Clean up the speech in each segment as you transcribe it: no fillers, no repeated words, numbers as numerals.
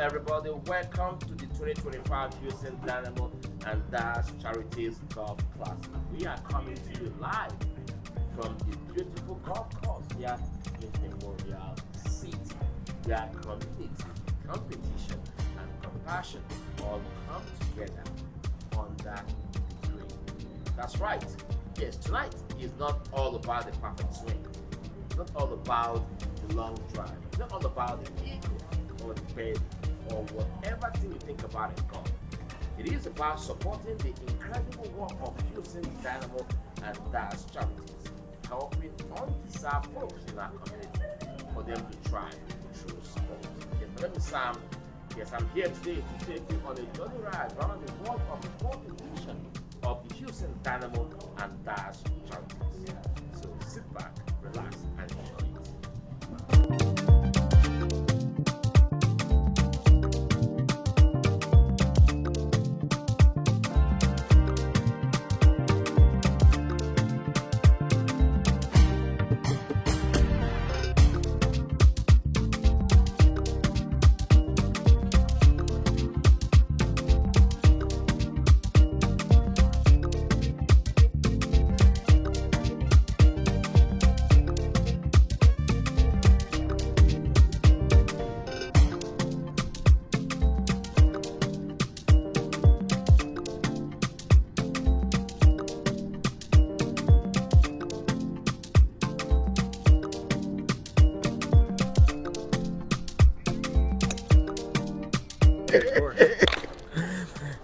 everybody. Welcome to the 2025 Houston Dynamo and Charities Golf Classic. We are coming to you live from the beautiful golf course here in Memorial City, where community, competition, and compassion all come together under the green. That's right. Yes, tonight is not all about the perfect swing. It's not all about the long drive. It's not all about the eagle or the bed or whatever thing you think about in golf. It is about supporting the incredible work of Houston Dynamo and Charities, helping undeserved folks in our community for them to thrive through sport. Yes, my name is Sam. Yes, I'm here today to take you on a journey ride around the world of the fourth edition of the Houston Dynamo and Charities. So sit back, relax, and enjoy it.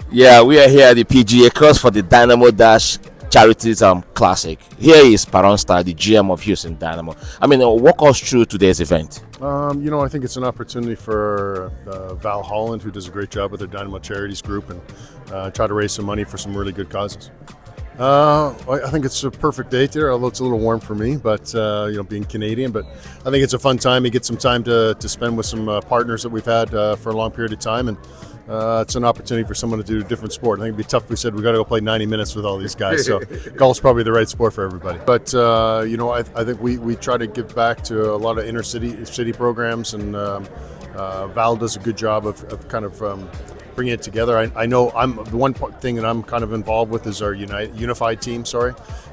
Yeah, we are here at the PGA course for the Dynamo Charities Classic. Here is Paronsta, the GM of Houston Dynamo. Walk us through today's event. I think it's an opportunity for Val Holland, who does a great job with their Dynamo Charities group, and try to raise some money for some really good causes. I think it's a perfect day there, although it's a little warm for me, but being Canadian. But I think it's a fun time. You get some time to spend with some partners that we've had for a long period of time, and it's an opportunity for someone to do a different sport. I think it'd be tough if we said we got to go play 90 minutes with all these guys. So golf's probably the right sport for everybody. But I think we try to give back to a lot of inner city programs, and Val does a good job of kind of bringing it together. I know the one thing that I'm kind of involved with is our unified team.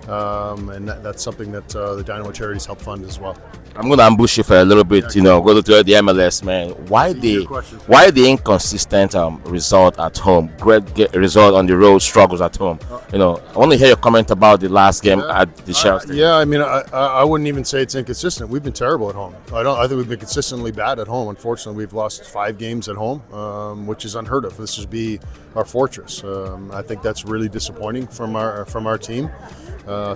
And that's something that the Dynamo Charities help fund as well. I'm going to ambush you for a little bit. Go to the MLS, man. Why the inconsistent result at home? Great result on the road, struggles at home. I want to hear your comment about the last game at the Shell Stadium. I wouldn't even say it's inconsistent. We've been terrible at home. I think we've been consistently bad at home. Unfortunately, we've lost 5 games at home, which is unheard of. This would be our fortress. I think that's really disappointing from our team.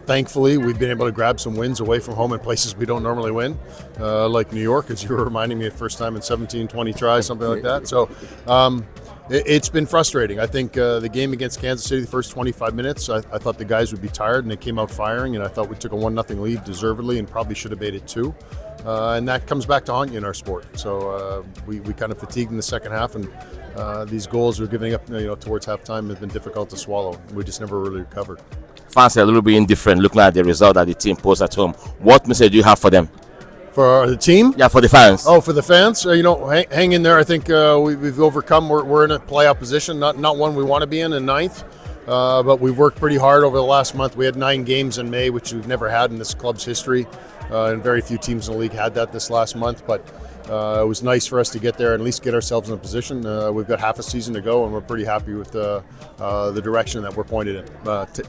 Thankfully, we've been able to grab some wins away from home in places we don't normally win, like New York, as you were reminding me, the first time in 17, 20 tries, something like that. So it's been frustrating. I think the game against Kansas City, the first 25 minutes, I thought the guys would be tired, and they came out firing, and I thought we took a 1-0 lead deservedly and probably should have made it 2. And that comes back to haunt you in our sport. So we kind of fatigued in the second half, and these goals we're giving up towards halftime have been difficult to swallow. We just never really recovered. Fans are a little bit indifferent looking at the result that the team posts at home. What message do you have for them? For the team? Yeah, for the fans. Oh, for the fans? Hang in there. I think we've overcome. We're in a playoff position, not one we want to be in ninth. But we've worked pretty hard over the last month. We had 9 games in May, which we've never had in this club's history. And very few teams in the league had that this last month. But it was nice for us to get there and at least get ourselves in a position. We've got half a season to go, and we're pretty happy with the direction that we're pointed in,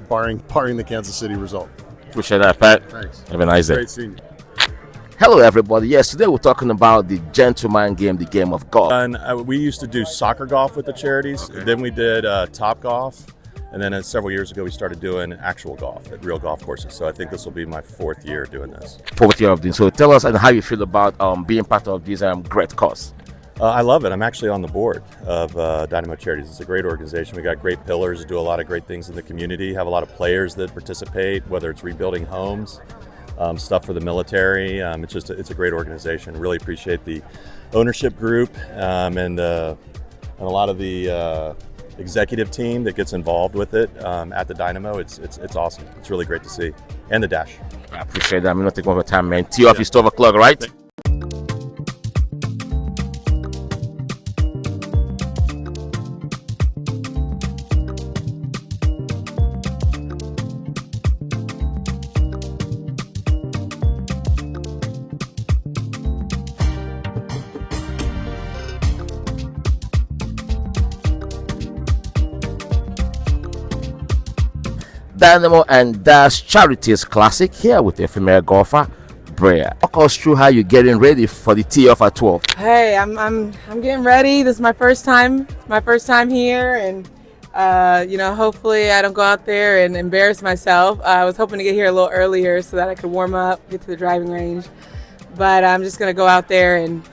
barring the Kansas City result. Appreciate that, Pat. Thanks. Have a nice day. Great seeing you. Hello, everybody. Yes, today we're talking about the gentleman game, the game of golf. And we used to do soccer golf with the Charities. Okay. Then we did Top Golf. And then several years ago, we started doing actual golf at real golf courses. So I think this will be my 4th year doing this. 4th year of this. So tell us how you feel about being part of this great cause. I love it. I'm actually on the board of Dynamo Charities. It's a great organization. We got great pillars, do a lot of great things in the community, have a lot of players that participate, whether it's rebuilding homes, stuff for the military. It's a great organization. Really appreciate the ownership group and a lot of the executive team that gets involved with it at the Dynamo. It's awesome. It's really great to see. And the Dash. I appreciate that. I'm not taking over time, man. Tee off is 12 o'clock, right? Dynamo and Dash Charities Classic here with a female golfer, Brea. Walk us through how you're getting ready for the tee off at 12. Hey, I'm getting ready. This is my first time here, and hopefully I don't go out there and embarrass myself. I was hoping to get here a little earlier so that I could warm up, get to the driving range, but I'm just gonna go out there and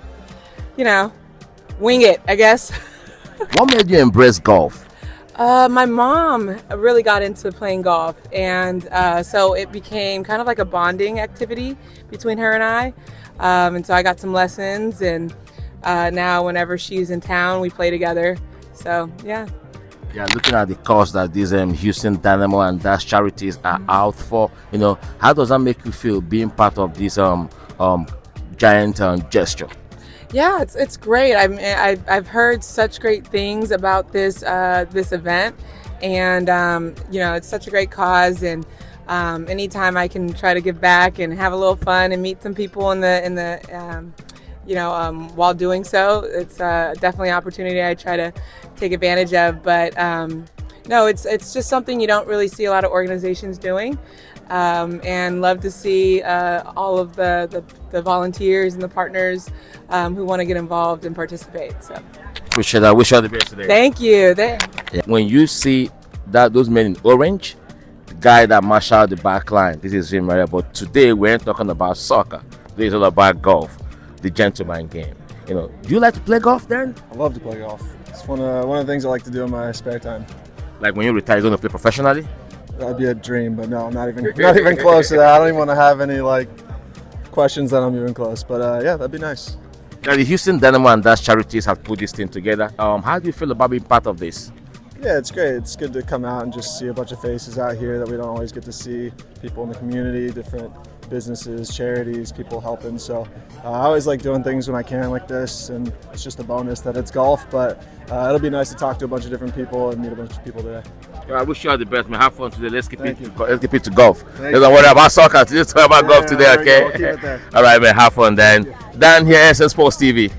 wing it, I guess. What made you embrace golf? My mom really got into playing golf, and so it became kind of like a bonding activity between her and I. And so I got some lessons, and now whenever she's in town, we play together. So, yeah. Yeah, looking at the cause that these Houston Dynamo and Dash Charities are out for, how does that make you feel being part of this giant gesture? Yeah, it's great. I've heard such great things about this event, and it's such a great cause. And anytime I can try to give back and have a little fun and meet some people while doing so, it's definitely an opportunity I try to take advantage of. But no, it's just something you don't really see a lot of organizations doing. And love to see all of the volunteers and the partners who want to get involved and participate. So appreciate that. Wish you all the best today. Thank you. When you see those men in orange, the guy that marshaled the back line, this is him right here. But today we ain't talking about soccer. This is all about golf, the gentleman game. Do you like to play golf, Darren? I love to play golf. It's one of the things I like to do in my spare time. Like when you retire, you're going to play professionally? That'd be a dream, but no, not even close to that. I don't even want to have any questions that I'm even close. But yeah, that'd be nice. Now, the Houston Dynamo and Dash Charities have put this thing together. How do you feel about being part of this? Yeah, it's great. It's good to come out and just see a bunch of faces out here that we don't always get to see. People in the community, different businesses, charities, people helping. So I always like doing things when I can like this, and it's just a bonus that it's golf. But it'll be nice to talk to a bunch of different people and meet a bunch of people today. I wish you all the best, man. Have fun today. Let's keep it to golf. Let's not worry about soccer. Let's talk about golf today, okay? We'll keep it there. All right, man. Have fun, Dan. Dan here, SN Sports TV.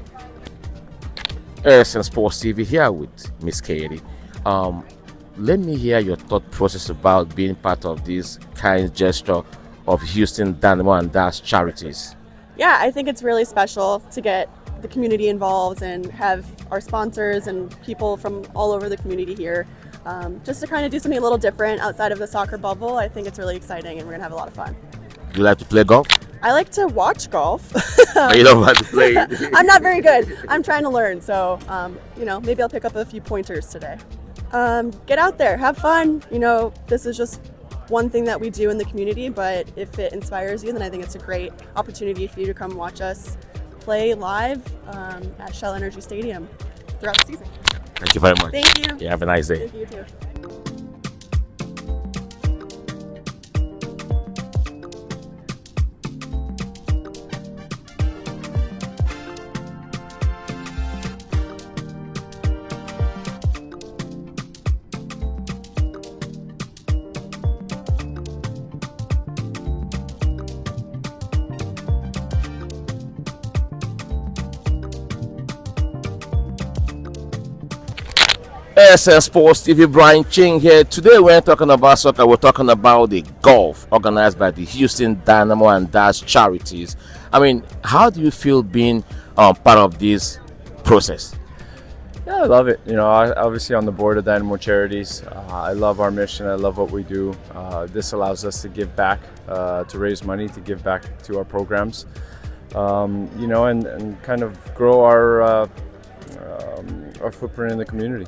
SN Sports TV here with Miss Katie. Let me hear your thought process about being part of this kind gesture of Houston Dynamo and Dash Charities. Yeah, I think it's really special to get the community involved and have our sponsors and people from all over the community here. Just to kind of do something a little different outside of the soccer bubble. I think it's really exciting, and we're gonna have a lot of fun. Do you like to play golf? I like to watch golf. But you don't like to play. I'm not very good. I'm trying to learn, so maybe I'll pick up a few pointers today. Get out there, have fun. This is just one thing that we do in the community, but if it inspires you, then I think it's a great opportunity for you to come watch us play live at Shell Energy Stadium throughout the season. Thank you very much. Thank you. Yeah, have a nice day. Thank you too. SN Sports TV, Brian Ching here. Today we ain't talking about soccer, we're talking about the golf organized by the Houston Dynamo and Dash Charities. How do you feel being part of this process? Yeah, I love it. Obviously on the board of Dynamo Charities, I love our mission. I love what we do. This allows us to give back, to raise money, to give back to our programs, and kind of grow our footprint in the community.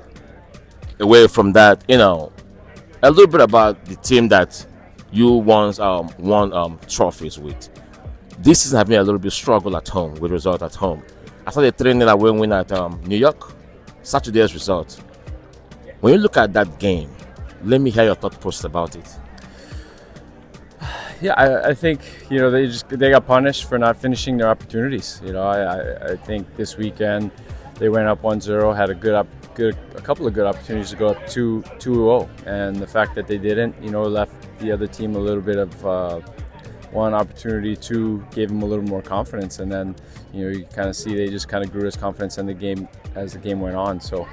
Away from that, a little bit about the team that you once won trophies with. This is having a little bit struggle at home with result at home. After the 3-0 win at New York, Saturday's result. When you look at that game, let me hear your thought process about it. Yeah, I think they got punished for not finishing their opportunities. I think this weekend they went up 1-0, had a couple of good opportunities to go up 2-0, and the fact that they didn't, left the other team a little bit of one opportunity, two gave them a little more confidence, and then you kind of see they just kind of grew his confidence in the game as the game went on. So,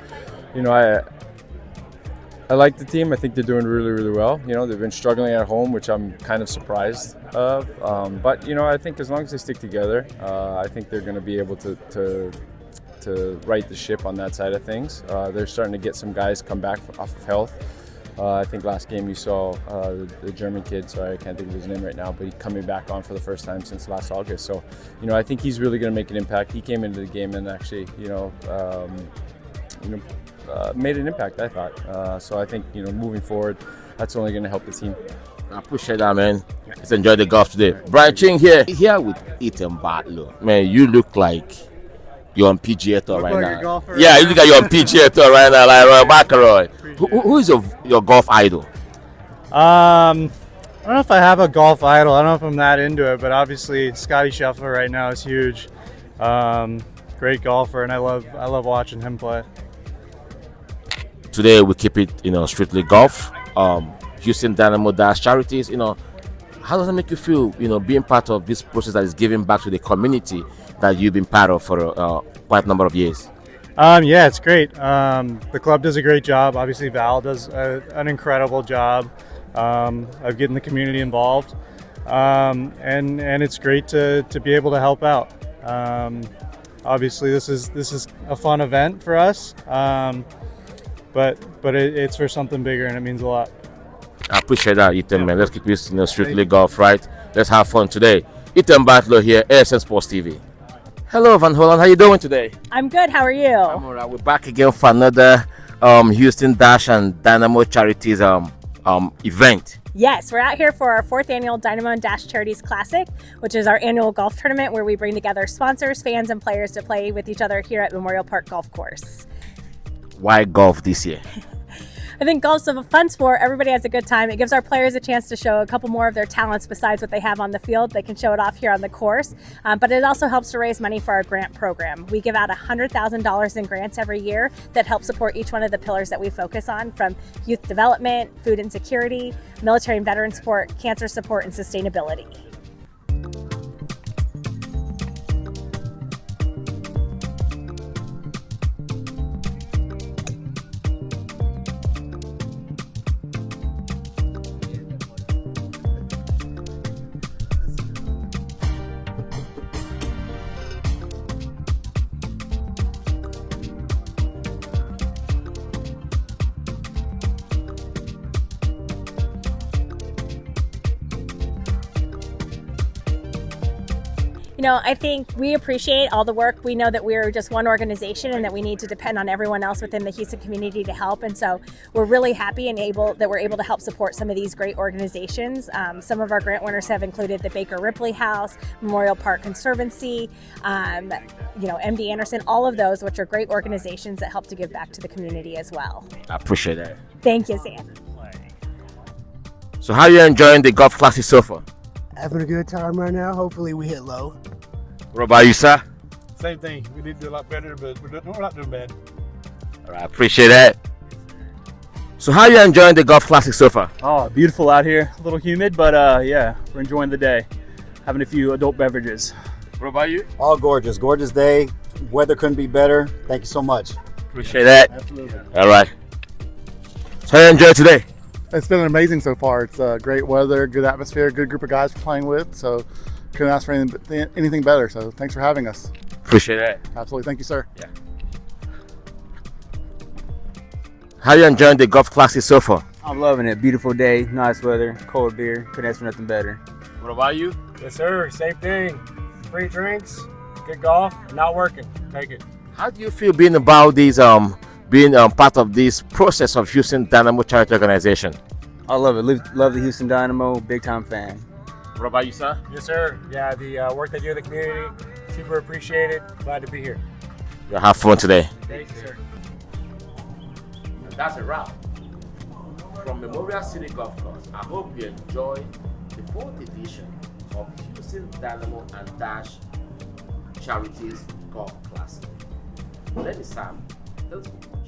I like the team. I think they're doing really, really well. You know, they've been struggling at home, which I'm kind of surprised of. But you know, I think as long as they stick together, I think they're going to be able to right the ship on that side of things. They're starting to get some guys come back off of health. I think last game you saw the German kid, sorry I can't think of his name right now, but he's coming back on for the first time since last August. So, you know, I think he's really going to make an impact. He came into the game and actually, made an impact, I thought. So I think, you know, moving forward, that's only going to help the team. I appreciate that, man. Let's enjoy the golf today. Brian Ching here with Ethan Bartlow. Man, you look like you're on PGA Tour right now. Yeah, you look like you're on PGA Tour right now, like Roy McIlroy. Who is your golf idol? I don't know if I have a golf idol. I don't know if I'm that into it, but obviously Scotty Scheffler right now is huge. Great golfer, and I love watching him play. Today we keep it, strictly golf. Houston Dynamo Charities. How does it make you feel, being part of this process that is giving back to the community that you've been part of for quite a number of years? Yeah, it's great. The club does a great job. Obviously, Val does an incredible job of getting the community involved, and it's great to be able to help out. Obviously, this is a fun event for us, but it's for something bigger, and it means a lot. I appreciate that, Ethan, man. Let's keep this strictly golf, right? Let's have fun today. Ethan Bartlow here, ASN Sports TV. Hello, Van Holland. How you doing today? I'm good. How are you? I'm all right. We're back again for another Houston Dash and Dynamo Charities event. Yes, we're out here for our 4th annual Dynamo and Dash Charities Classic, which is our annual golf tournament where we bring together sponsors, fans, and players to play with each other here at Memorial Park Golf Course. Why golf this year? I think golf's a fun sport. Everybody has a good time. It gives our players a chance to show a couple more of their talents besides what they have on the field. They can show it off here on the course, but it also helps to raise money for our grant program. We give out $100,000 in grants every year that help support each one of the pillars that we focus on, from youth development, food insecurity, military and veteran support, cancer support, and sustainability. I think we appreciate all the work. We know that we're just one organization and that we need to depend on everyone else within the Houston community to help. And so we're really happy and that we're able to help support some of these great organizations. Some of our grant winners have included the Baker Ripley House, Memorial Park Conservancy, MD Anderson, all of those, which are great organizations that help to give back to the community as well. I appreciate that. Thank you, Sam. So how are you enjoying the golf classes so far? Having a good time right now. Hopefully we hit low. What about you, sir? Same thing. We need to do a lot better, but we're not doing bad. All right, appreciate that. So how are you enjoying the golf classic so far? Oh, beautiful out here. A little humid, but yeah, we're enjoying the day. Having a few adult beverages. What about you? All gorgeous. Gorgeous day. Weather couldn't be better. Thank you so much. Appreciate that. Absolutely. All right. So how you enjoy today? It's been amazing so far. It's great weather, good atmosphere, good group of guys playing with. So couldn't ask for anything better. So thanks for having us. Appreciate that. Absolutely. Thank you, sir. Yeah. How are you enjoying the golf classes so far? I'm loving it. Beautiful day, nice weather, cold beer. Couldn't ask for nothing better. What about you? Yes, sir. Same thing. Free drinks, good golf, not working. Take it. How do you feel being about these being part of this process of Houston Dynamo Charity Organization? I love it. Love the Houston Dynamo. Big time fan. What about you, sir? Yes, sir. Yeah, the work they do in the community, super appreciated. Glad to be here. You'll have fun today. Thank you, sir. And that's a wrap. From Memorial City Golf Course, I hope you enjoy the 4th edition of Houston Dynamo and Dash Charities Golf Classic. My name is Sam. Thanks for watching.